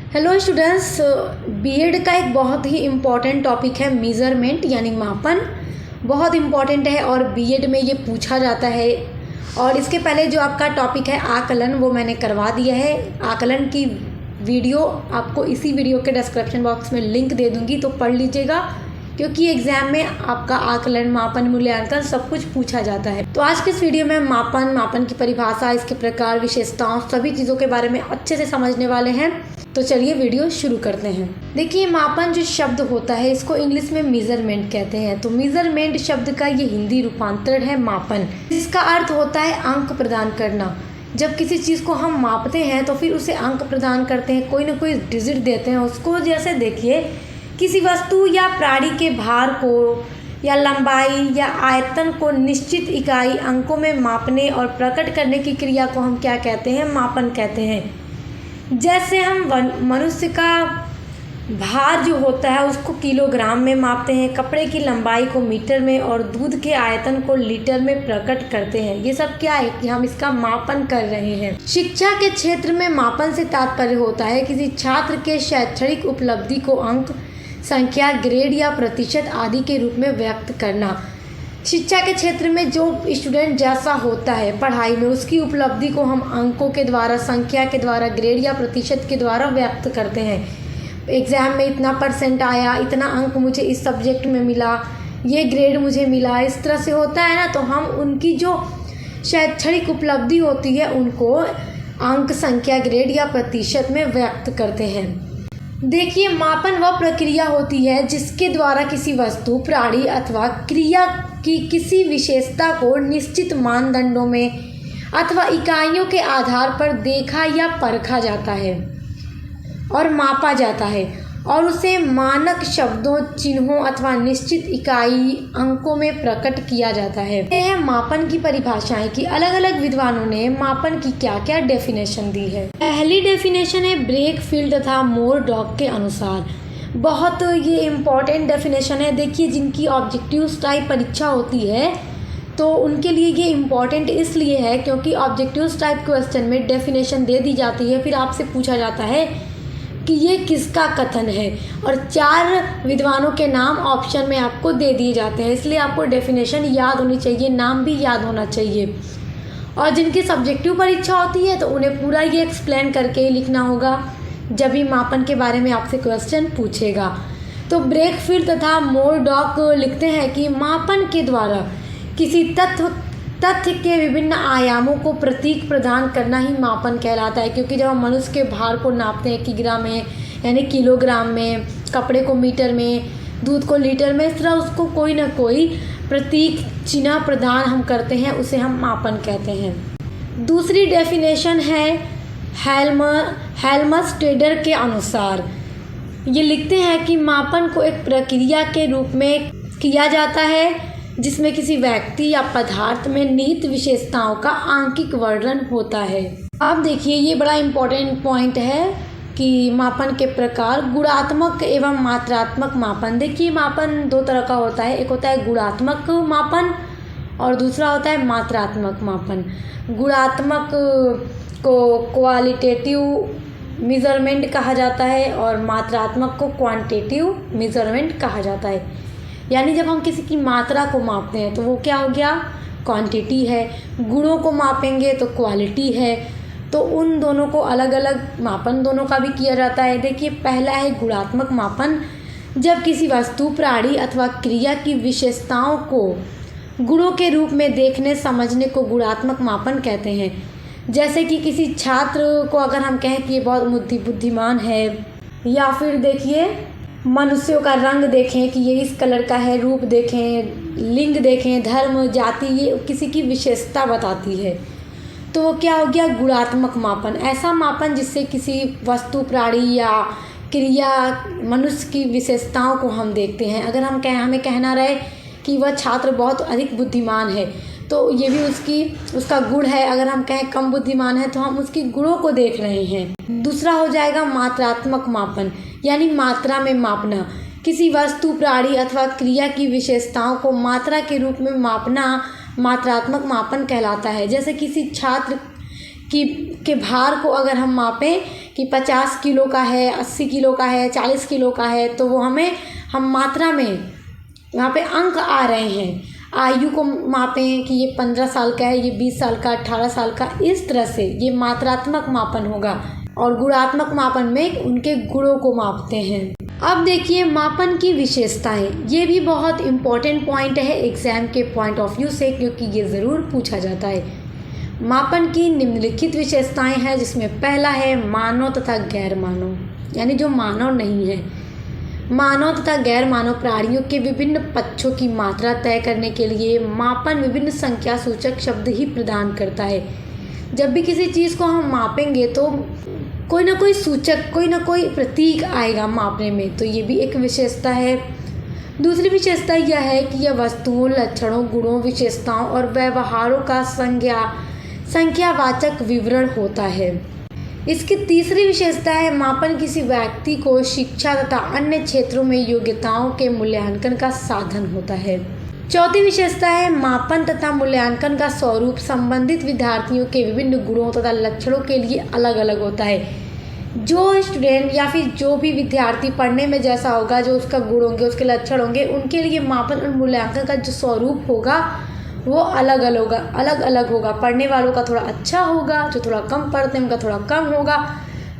Hello students, BEd का एक बहुत ही इम्पॉर्टेंट टॉपिक है मेज़रमेंट यानी मापन। बहुत इम्पॉर्टेंट है और बीएड में ये पूछा जाता है। और इसके पहले जो आपका टॉपिक है आकलन, वो मैंने करवा दिया है। आकलन की वीडियो आपको इसी वीडियो के डिस्क्रिप्शन बॉक्स में लिंक दे दूँगी, तो पढ़ लीजिएगा, क्योंकि एग्ज़ाम में आपका आकलन, मापन, मूल्यांकन सब कुछ पूछा जाता है। तो आज के इस वीडियो में मापन की परिभाषा, इसके प्रकार, विशेषताओं, सभी चीज़ों के बारे में अच्छे से समझने वाले हैं। तो चलिए वीडियो शुरू करते हैं। देखिए, मापन जो शब्द होता है इसको इंग्लिश में मेजरमेंट कहते हैं। तो मेजरमेंट शब्द का ये हिंदी रूपांतरण है मापन, जिसका अर्थ होता है अंक प्रदान करना। जब किसी चीज़ को हम मापते हैं तो फिर उसे अंक प्रदान करते हैं, कोई ना कोई डिजिट देते हैं उसको। जैसे देखिए, किसी वस्तु या प्राणी के भार को या लंबाई या आयतन को निश्चित इकाई अंकों में मापने और प्रकट करने की क्रिया को हम क्या कहते हैं? मापन कहते हैं। जैसे हम मनुष्य का भार जो होता है उसको किलोग्राम में मापते हैं, कपड़े की लंबाई को मीटर में और दूध के आयतन को लीटर में प्रकट करते हैं। ये सब क्या है कि हम इसका मापन कर रहे हैं। शिक्षा के क्षेत्र में मापन से तात्पर्य होता है किसी छात्र के शैक्षणिक उपलब्धि को अंक, संख्या, ग्रेड या प्रतिशत आदि के रूप में व्यक्त करना। शिक्षा के क्षेत्र में जो स्टूडेंट जैसा होता है पढ़ाई में, उसकी उपलब्धि को हम अंकों के द्वारा, संख्या के द्वारा, ग्रेड या प्रतिशत के द्वारा व्यक्त करते हैं। एग्ज़ाम में इतना परसेंट आया, इतना अंक मुझे इस सब्जेक्ट में मिला, ये ग्रेड मुझे मिला, इस तरह से होता है ना। तो हम उनकी जो शैक्षणिक उपलब्धि होती है उनको अंक, संख्या, ग्रेड या प्रतिशत में व्यक्त करते हैं। देखिए, मापन वह प्रक्रिया होती है जिसके द्वारा किसी वस्तु, प्राणी अथवा क्रिया की किसी विशेषता को निश्चित मानदंडों में अथवा इकाइयों के आधार पर देखा या परखा जाता है और मापा जाता है, और उसे मानक शब्दों, चिन्हों अथवा निश्चित इकाई अंकों में प्रकट किया जाता है। ये है मापन की परिभाषाएं कि अलग अलग विद्वानों ने मापन की क्या क्या डेफिनेशन दी है। पहली डेफिनेशन है ब्रेक फील्ड तथा मोर डॉग के अनुसार। बहुत ये इम्पॉर्टेंट डेफिनेशन है। देखिए, जिनकी ऑब्जेक्टिव टाइप परीक्षा होती है तो उनके लिए ये इम्पॉर्टेंट इसलिए है क्योंकि ऑब्जेक्टिव टाइप क्वेश्चन में डेफिनेशन दे दी जाती है, फिर आपसे पूछा जाता है कि ये किसका कथन है, और 4 विद्वानों के नाम ऑप्शन में आपको दे दिए जाते हैं। इसलिए आपको डेफिनेशन याद होनी चाहिए, नाम भी याद होना चाहिए। और जिनकी सब्जेक्टिव परीक्षा होती है तो उन्हें पूरा ये एक्सप्लेन करके ही लिखना होगा जब भी मापन के बारे में आपसे क्वेश्चन पूछेगा। तो ब्रेक फील्ड तथा मोर डॉग लिखते हैं कि मापन के द्वारा किसी तथ्य के विभिन्न आयामों को प्रतीक प्रदान करना ही मापन कहलाता है। क्योंकि जब हम मनुष्य के भार को नापते हैं किग्रा में यानी किलोग्राम में, कपड़े को मीटर में, दूध को लीटर में, इस तरह उसको कोई ना कोई प्रतीक, चिन्ह प्रदान हम करते हैं, उसे हम मापन कहते हैं। दूसरी डेफिनेशन है हेल्मस्टेडर के अनुसार। ये लिखते हैं कि मापन को एक प्रक्रिया के रूप में किया जाता है जिसमें किसी व्यक्ति या पदार्थ में निहित विशेषताओं का आंकिक वर्णन होता है। अब देखिए, ये बड़ा इम्पोर्टेंट पॉइंट है कि मापन के प्रकार, गुणात्मक एवं मात्रात्मक मापन। देखिए, मापन 2 तरह का होता है। एक होता है गुणात्मक मापन और दूसरा होता है मात्रात्मक मापन। गुणात्मक को क्वालिटेटिव मेज़रमेंट कहा जाता है और मात्रात्मक को क्वांटिटेटिव मेज़रमेंट कहा जाता है। यानी जब हम किसी की मात्रा को मापते हैं तो वो क्या हो गया? क्वांटिटी है। गुणों को मापेंगे तो क्वालिटी है। तो उन दोनों को अलग अलग मापन दोनों का भी किया जाता है। देखिए, पहला है गुणात्मक मापन। जब किसी वस्तु, प्राणी अथवा क्रिया की विशेषताओं को गुणों के रूप में देखने समझने को गुणात्मक मापन कहते हैं। जैसे कि किसी छात्र को अगर हम कहें कि ये बहुत बुद्धिमान है, या फिर देखिए मनुष्यों का रंग देखें कि ये इस कलर का है, रूप देखें, लिंग देखें, धर्म, जाति, ये किसी की विशेषता बताती है, तो वो क्या हो गया? गुणात्मक मापन। ऐसा मापन जिससे किसी वस्तु, प्राणी या क्रिया, मनुष्य की विशेषताओं को हम देखते हैं। अगर हमें कहना रहे कि वह छात्र बहुत अधिक बुद्धिमान है तो ये भी उसका गुण है। अगर हम कहें कम बुद्धिमान है तो हम उसकी गुणों को देख रहे हैं। दूसरा हो जाएगा मात्रात्मक मापन, यानी मात्रा में मापना। किसी वस्तु, प्राणी अथवा क्रिया की विशेषताओं को मात्रा के रूप में मापना मात्रात्मक मापन कहलाता है। जैसे किसी छात्र कि के भार को अगर हम मापें कि 50 किलो का है, 80 किलो का है, 40 किलो का है, तो वो हम मात्रा में यहाँ पे अंक आ रहे हैं। आयु को मापें कि ये 15 साल का है, ये 20 साल का, 18 साल का, इस तरह से ये मात्रात्मक मापन होगा। और गुणात्मक मापन में उनके गुणों को मापते हैं। अब देखिए मापन की विशेषताएं, ये भी बहुत इम्पॉर्टेंट पॉइंट है एग्जाम के पॉइंट ऑफ व्यू से, क्योंकि ये ज़रूर पूछा जाता है। मापन की निम्नलिखित विशेषताएं हैं, जिसमें पहला है मानव तथा गैर मानव, यानी जो मानव नहीं है। मानव तथा गैर मानव प्राणियों के विभिन्न पक्षों की मात्रा तय करने के लिए मापन विभिन्न संख्या सूचक शब्द ही प्रदान करता है। जब भी किसी चीज़ को हम मापेंगे तो कोई ना कोई सूचक, कोई ना कोई प्रतीक आएगा मापने में, तो ये भी एक विशेषता है। दूसरी विशेषता यह है कि यह वस्तुओं, लक्षणों, गुणों, विशेषताओं और व्यवहारों का संख्यावाचक विवरण होता है। इसकी तीसरी विशेषता है मापन किसी व्यक्ति को शिक्षा तथा अन्य क्षेत्रों में योग्यताओं के मूल्यांकन का साधन होता है। चौथी विशेषता है मापन तथा मूल्यांकन का स्वरूप संबंधित विद्यार्थियों के विभिन्न गुणों तथा लक्षणों के लिए अलग अलग होता है। जो स्टूडेंट या फिर जो भी विद्यार्थी पढ़ने में जैसा होगा, जो उसका गुण होंगे, उसके लक्षण होंगे, उनके लिए मापन और मूल्यांकन का जो स्वरूप होगा वो अलग अलग होगा। पढ़ने वालों का थोड़ा अच्छा होगा, जो थोड़ा कम पढ़ते हैं उनका थोड़ा कम होगा,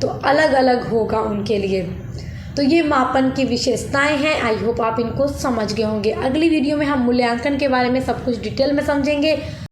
तो अलग अलग होगा उनके लिए। तो ये मापन की विशेषताएं हैं। आई होप आप इनको समझ गए होंगे। अगली वीडियो में हम मूल्यांकन के बारे में सब कुछ डिटेल में समझेंगे।